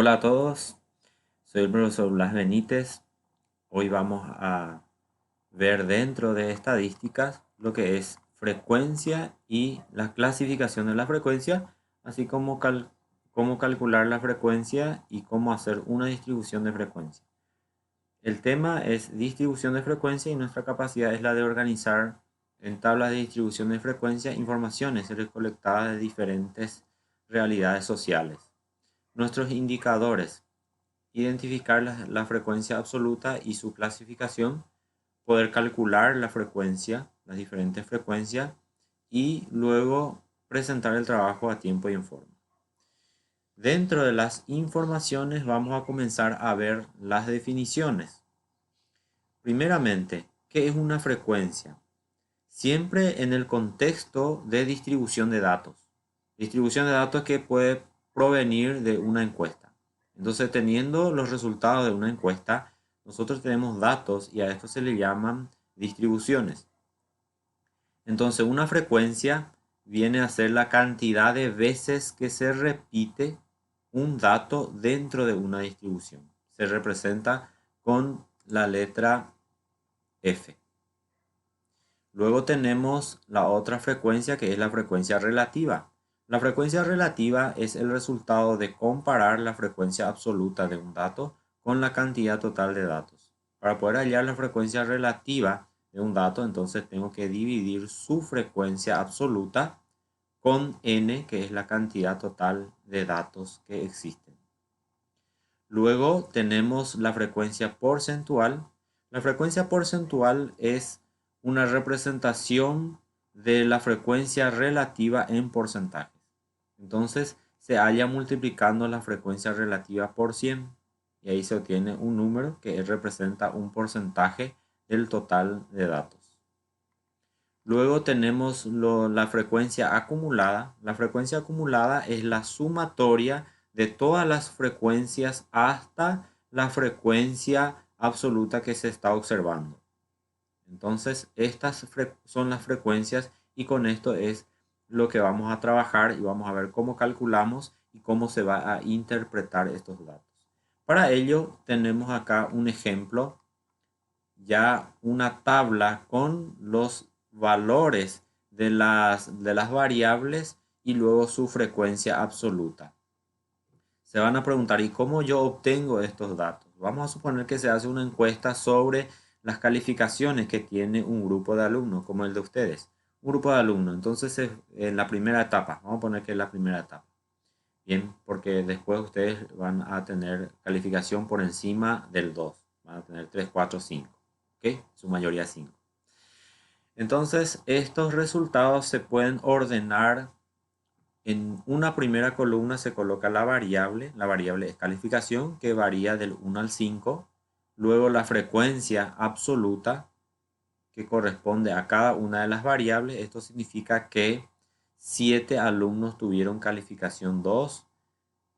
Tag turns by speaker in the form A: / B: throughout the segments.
A: Hola a todos, soy el profesor Blas Benítez. Hoy vamos a ver dentro de estadísticas lo que es frecuencia y la clasificación de la frecuencia, así como cómo calcular la frecuencia y cómo hacer una distribución de frecuencia. El tema es distribución de frecuencia y nuestra capacidad es la de organizar en tablas de distribución de frecuencia informaciones recolectadas de diferentes realidades sociales. Nuestros indicadores: identificar la frecuencia absoluta y su clasificación, poder calcular la frecuencia, las diferentes frecuencias y luego presentar el trabajo a tiempo y en forma. Dentro de las informaciones vamos a comenzar a ver las definiciones. Primeramente, ¿qué es una frecuencia? Siempre en el contexto de distribución de datos. Distribución de datos que puede provenir de una encuesta. Entonces, teniendo los resultados de una encuesta, nosotros tenemos datos y a esto se le llaman distribuciones. Entonces, una frecuencia viene a ser la cantidad de veces que se repite un dato dentro de una distribución. Se representa con la letra F. Luego tenemos la otra frecuencia, que es la frecuencia relativa. La frecuencia relativa es el resultado de comparar la frecuencia absoluta de un dato con la cantidad total de datos. Para poder hallar la frecuencia relativa de un dato, entonces tengo que dividir su frecuencia absoluta con n, que es la cantidad total de datos que existen. Luego tenemos la frecuencia porcentual. La frecuencia porcentual es una representación de la frecuencia relativa en porcentajes. Entonces se halla multiplicando la frecuencia relativa por 100 y ahí se obtiene un número que representa un porcentaje del total de datos. Luego tenemos la frecuencia acumulada. La frecuencia acumulada es la sumatoria de todas las frecuencias hasta la frecuencia absoluta que se está observando. Entonces, estas son las frecuencias y con esto es lo que vamos a trabajar y vamos a ver cómo calculamos y cómo se va a interpretar estos datos. Para ello, tenemos acá un ejemplo, ya una tabla con los valores de las variables y luego su frecuencia absoluta. Se van a preguntar, ¿y cómo yo obtengo estos datos? Vamos a suponer que se hace una encuesta sobre las calificaciones que tiene un grupo de alumnos, como el de ustedes. Un grupo de alumnos. Entonces, en la primera etapa, vamos a poner que es la primera etapa. Bien, porque después ustedes van a tener calificación por encima del 2. Van a tener 3, 4, 5. ¿Ok? Su mayoría 5. Entonces, estos resultados se pueden ordenar. En una primera columna se coloca la variable es calificación, que varía del 1 al 5. Luego la frecuencia absoluta, que corresponde a cada una de las variables. Esto significa que 7 alumnos tuvieron calificación 2,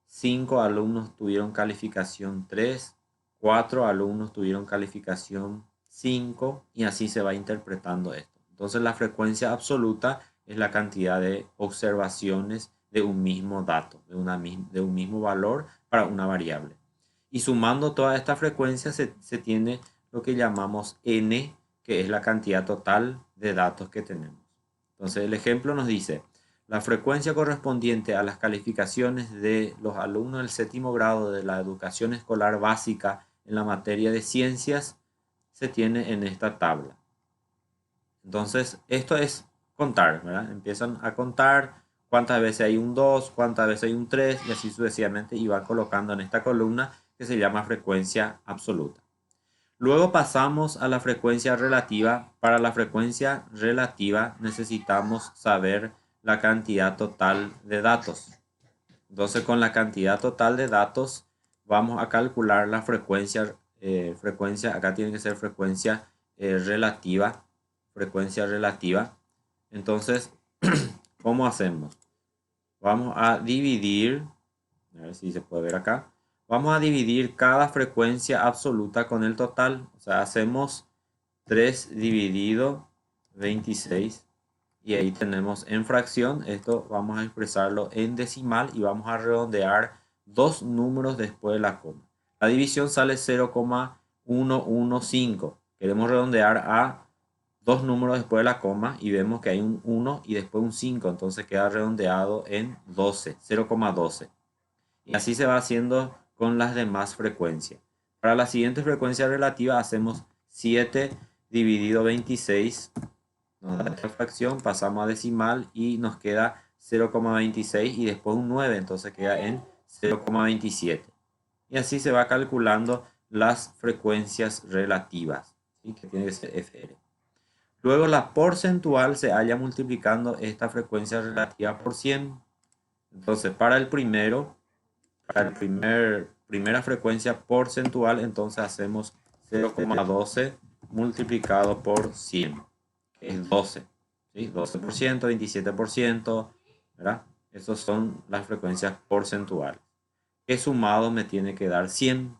A: 5 alumnos tuvieron calificación 3, 4 alumnos tuvieron calificación 5 y así se va interpretando esto. Entonces la frecuencia absoluta es la cantidad de observaciones de un mismo dato, de un mismo valor para una variable. Y sumando toda esta frecuencia se tiene lo que llamamos n, que es la cantidad total de datos que tenemos. Entonces el ejemplo nos dice: la frecuencia correspondiente a las calificaciones de los alumnos del séptimo grado de la educación escolar básica en la materia de ciencias se tiene en esta tabla. Entonces, esto es contar, ¿verdad? Empiezan a contar cuántas veces hay un 2, cuántas veces hay un 3 y así sucesivamente y van colocando en esta columna que se llama frecuencia absoluta. Luego pasamos a la frecuencia relativa. Para la frecuencia relativa necesitamos saber la cantidad total de datos. Entonces, con la cantidad total de datos vamos a calcular la frecuencia. Acá tiene que ser frecuencia relativa. Frecuencia relativa. Entonces, ¿cómo hacemos? Vamos a dividir, a ver si se puede ver acá. Vamos a dividir cada frecuencia absoluta con el total. O sea, hacemos 3 dividido 26. Y ahí tenemos en fracción. Esto vamos a expresarlo en decimal y vamos a redondear dos números después de la coma. La división sale 0,115. Queremos redondear a dos números después de la coma y vemos que hay un 1 y después un 5, entonces queda redondeado en 12, 0,12. Y así se va haciendo con las demás frecuencias. Para la siguiente frecuencia relativa hacemos 7 dividido 26, nos da esta fracción, pasamos a decimal y nos queda 0,26 y después un 9, entonces queda en 0,27. Y así se va calculando las frecuencias relativas, ¿sí? Que tiene que ser FR. Luego la porcentual se halla multiplicando esta frecuencia relativa por 100. Entonces para el primera frecuencia porcentual, entonces hacemos 0,12 multiplicado por 100, que es 12. ¿Sí? 12%, 27%, ¿verdad? Esas son las frecuencias porcentuales. Que sumado me tiene que dar 100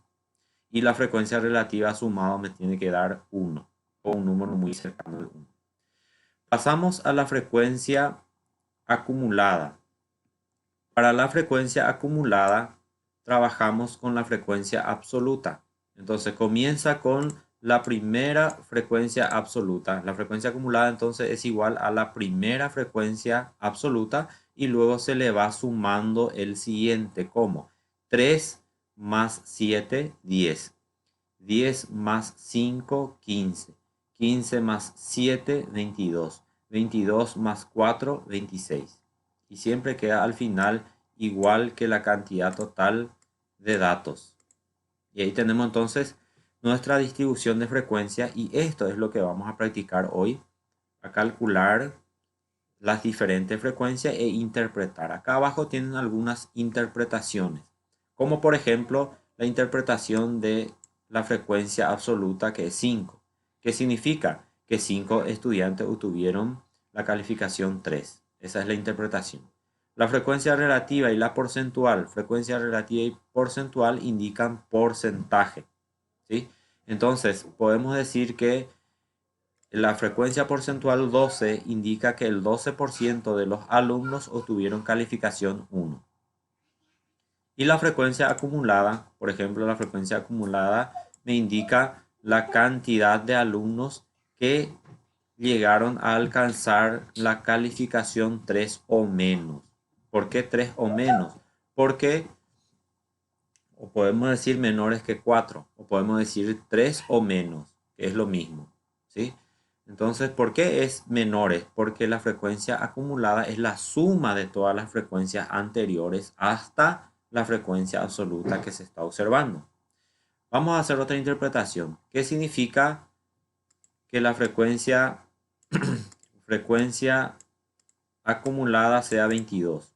A: y la frecuencia relativa sumado me tiene que dar 1 o un número muy cercano al 1. Pasamos a la frecuencia acumulada. Para la frecuencia acumulada trabajamos con la frecuencia absoluta. Entonces comienza con la primera frecuencia absoluta. La frecuencia acumulada entonces es igual a la primera frecuencia absoluta y luego se le va sumando el siguiente como 3 más 7, 10. 10 más 5, 15. 15 más 7, 22. 22 más 4, 26. Y siempre queda al final igual que la cantidad total de datos. Y ahí tenemos entonces nuestra distribución de frecuencia y esto es lo que vamos a practicar hoy, a calcular las diferentes frecuencias e interpretar. Acá abajo tienen algunas interpretaciones, como por ejemplo la interpretación de la frecuencia absoluta que es 5, que significa que 5 estudiantes obtuvieron la calificación 3. Esa es la interpretación. La frecuencia relativa y la porcentual, frecuencia relativa y porcentual indican porcentaje, ¿sí? Entonces, podemos decir que la frecuencia porcentual 12 indica que el 12% de los alumnos obtuvieron calificación 1. Y la frecuencia acumulada, por ejemplo, la frecuencia acumulada me indica la cantidad de alumnos que llegaron a alcanzar la calificación 3 o menos. ¿Por qué 3 o menos? Porque o podemos decir menores que 4, o podemos decir 3 o menos, que es lo mismo, ¿sí? Entonces, ¿por qué es menores? Porque la frecuencia acumulada es la suma de todas las frecuencias anteriores hasta la frecuencia absoluta que se está observando. Vamos a hacer otra interpretación. ¿Qué significa que la frecuencia acumulada sea 22?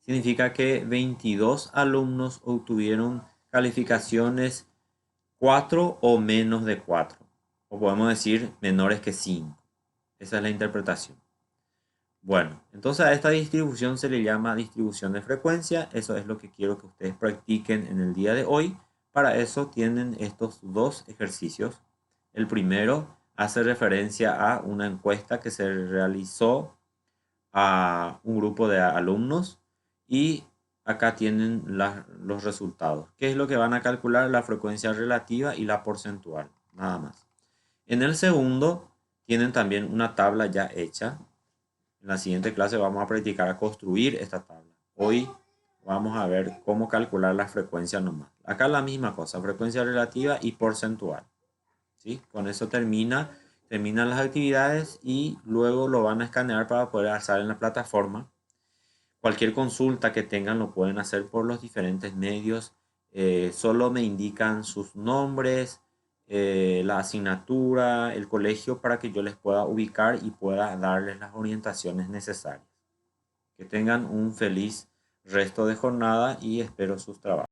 A: Significa que 22 alumnos obtuvieron calificaciones 4 o menos de 4. O podemos decir menores que 5. Esa es la interpretación. Bueno, entonces a esta distribución se le llama distribución de frecuencia. Eso es lo que quiero que ustedes practiquen en el día de hoy. Para eso tienen estos dos ejercicios. El primero hace referencia a una encuesta que se realizó a un grupo de alumnos y acá tienen los resultados. ¿Qué es lo que van a calcular? La frecuencia relativa y la porcentual, nada más. En el segundo tienen también una tabla ya hecha. En la siguiente clase vamos a practicar a construir esta tabla. Hoy vamos a ver cómo calcular la frecuencia nomás. Acá la misma cosa, frecuencia relativa y porcentual. ¿Sí? Con eso terminan las actividades y luego lo van a escanear para poder alzar en la plataforma. Cualquier consulta que tengan lo pueden hacer por los diferentes medios. Solo me indican sus nombres, la asignatura, el colegio para que yo les pueda ubicar y pueda darles las orientaciones necesarias. Que tengan un feliz resto de jornada y espero sus trabajos.